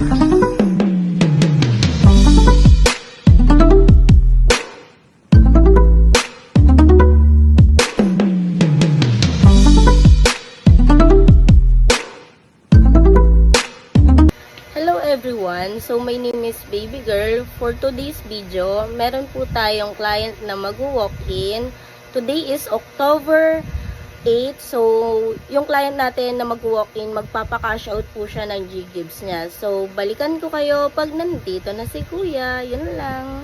Hello everyone! So my name is Baby Girl. For today's video, meron po tayong client na mag-walk-in. Today is October 8. So yung client natin na mag-walk-in, magpapa-cash out po siya ng G-Gibbs niya. So balikan ko kayo pag nandito na si Kuya. Yun lang.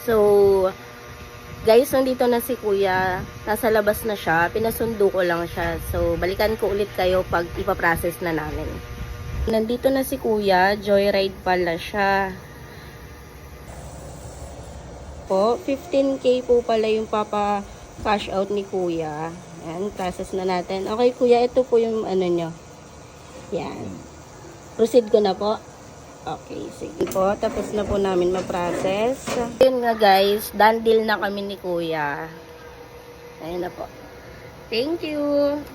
So guys, nandito na si Kuya. Nasa labas na siya. Pinasundo ko lang siya. So balikan ko ulit kayo pag ipaprocess na namin. Nandito na si Kuya, joyride pala siya. Po, 15K po pala yung papa cash out ni Kuya. Yan, process na natin. Okay Kuya, ito po yung ano nyo. Yan. Proceed ko na po. Okay, sige po. Tapos na po namin ma-process. Yun nga guys, done deal na kami ni Kuya. Ayun na po. Thank you.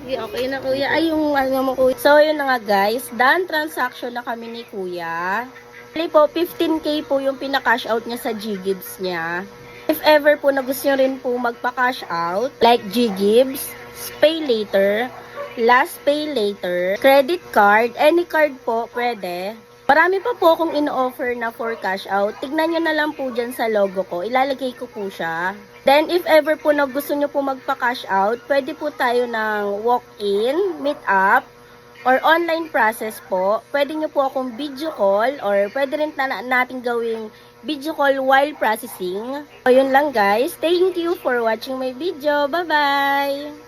Okay na Kuya. Ay, yung ano mo Kuya. So, yun na nga guys. Done transaction na kami ni Kuya. Actually po, 15K po yung pinaka-cash out niya sa G-Gibbs niya. If ever po na gusto nyo rin po magpa-cash out, like G-Gibbs, pay later, last pay later, credit card, any card po, pwede. Marami pa po akong in-offer na for cash out. Tignan nyo na lang po dyan sa logo ko. Ilalagay ko po siya. Then, if ever po na gusto nyo po magpa-cash out, pwede po tayo ng walk-in, meet up, or online process po. Pwede nyo po akong video call, or pwede rin natin gawing video call while processing. So, yun lang guys. Thank you for watching my video. Bye-bye!